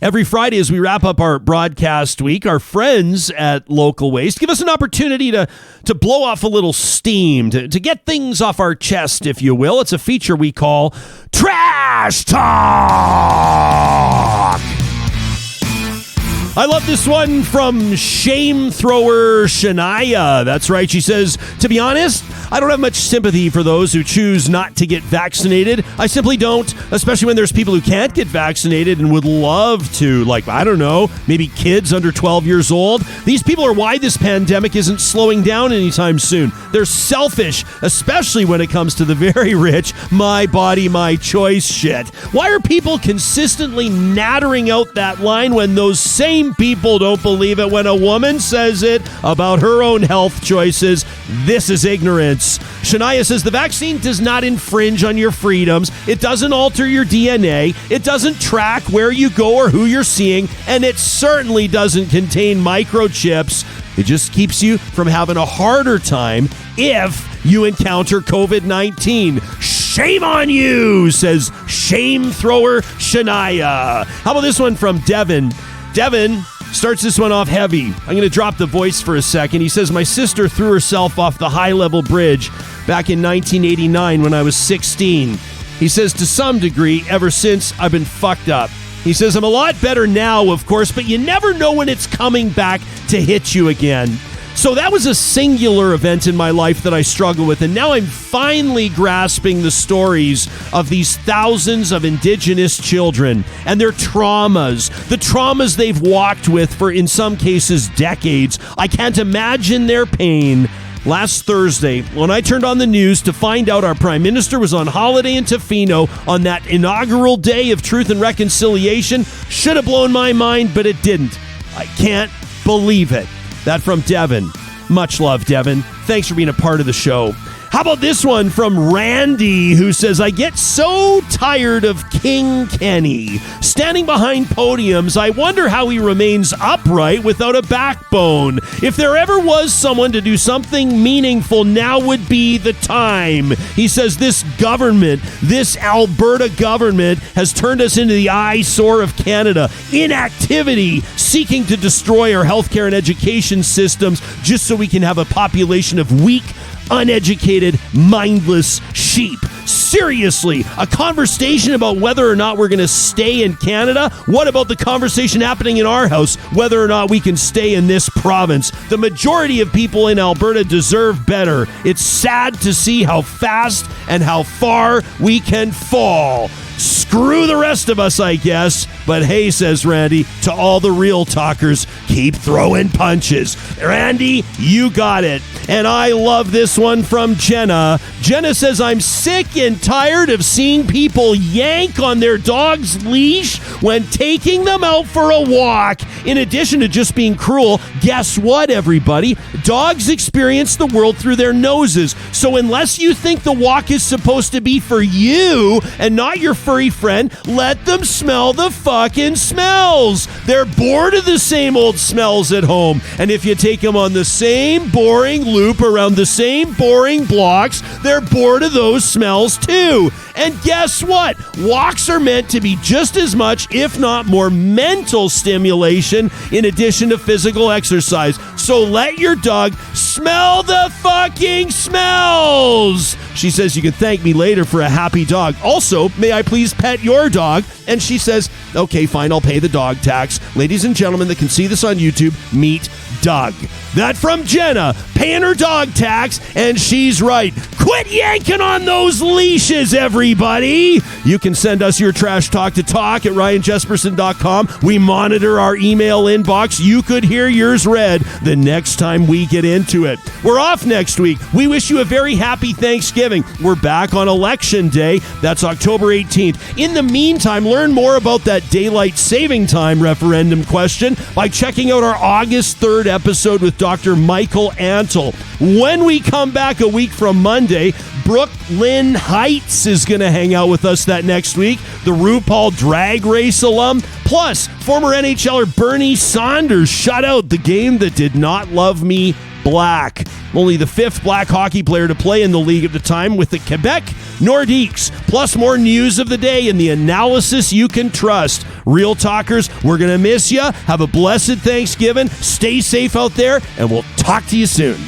Every Friday as we wrap up our broadcast week, our friends at Local Waste give us an opportunity to blow off a little steam, to get things off our chest, if you will. It's a feature we call Trash Talk. I love this one from Shame Thrower Shania. That's right. She says, to be honest, I don't have much sympathy for those who choose not to get vaccinated. I simply don't, especially when there's people who can't get vaccinated and would love to, like, I don't know, maybe kids under 12 years old. These people are why this pandemic isn't slowing down anytime soon. They're selfish, especially when it comes to the very rich, my body, my choice shit. Why are people consistently nattering out that line when those same people don't believe it when a woman says it about her own health choices? This is ignorance. Shania says the vaccine does not infringe on your freedoms. It doesn't alter your DNA. It doesn't track where you go or who you're seeing. And it certainly doesn't contain microchips. It just keeps you from having a harder time if you encounter COVID-19. Shame on you, says Shame Thrower Shania. How about this one from Devin? Devin starts this one off heavy. I'm going to drop the voice for a second. He says, my sister threw herself off the high-level bridge back in 1989 when I was 16. He says, to some degree, ever since, I've been fucked up. He says, I'm a lot better now, of course, but you never know when it's coming back to hit you again. So that was a singular event in my life that I struggle with, and now I'm finally grasping the stories of these thousands of Indigenous children and their traumas, the traumas they've walked with for, in some cases, decades. I can't imagine their pain. Last Thursday, when I turned on the news to find out our Prime Minister was on holiday in Tofino on that inaugural day of Truth and Reconciliation, should have blown my mind, but it didn't. I can't believe it. That from Devin. Much love, Devin. Thanks for being a part of the show. How about this one from Randy, who says, I get so tired of King Kenny. Standing behind podiums, I wonder how he remains upright without a backbone. If there ever was someone to do something meaningful, now would be the time. He says this government, this Alberta government, has turned us into the eyesore of Canada. Inactivity, seeking to destroy our healthcare and education systems just so we can have a population of weak, uneducated, mindless sheep. Seriously, a conversation about whether or not we're going to stay in Canada? What about the conversation happening in our house, whether or not we can stay in this province? The majority of people in Alberta deserve better. It's sad to see how fast and how far we can fall. Screw the rest of us, I guess. But hey, says Randy, to all the real talkers, keep throwing punches. Randy, you got it. And I love this one from Jenna. Jenna says, I'm sick and tired of seeing people yank on their dog's leash when taking them out for a walk. In addition to just being cruel, guess what, everybody? Dogs experience the world through their noses. So unless you think the walk is supposed to be for you and not your furry friend, let them smell the fucking smells. They're bored of the same old smells at home. And if you take them on the same boring loop around the same boring blocks, they're bored of those smells too. And guess what? Walks are meant to be just as much, if not more, mental stimulation in addition to physical exercise. So let your dog smell the fucking smells. She says, you can thank me later for a happy dog. Also, may I please pet your dog? And she says, okay, fine, I'll pay the dog tax. Ladies and gentlemen that can see this on YouTube, meet Doug. That from Jenna, paying her dog tax, and she's right. Quit yanking on those leashes, everybody. You can send us your trash talk to talk@ryanjesperson.com. We monitor our email inbox. You could hear yours read the next time we get into it. We're off next week. We wish you a very happy Thanksgiving. We're back on Election Day. That's October 18th. In the meantime, learn more about that daylight saving time referendum question by checking out our August 3rd episode with Dr. Michael Antle. When we come back a week from Monday, Brooklyn Heights is going to hang out with us that next week, the RuPaul Drag Race alum. Plus, former NHLer Bernie Saunders shut out the game that did not love me black. only the 5th black hockey player to play in the league at the time with the Quebec Nordiques. Plus more news of the day and the analysis you can trust. Real Talkers, we're going to miss you. Have a blessed Thanksgiving. Stay safe out there, and we'll talk to you soon.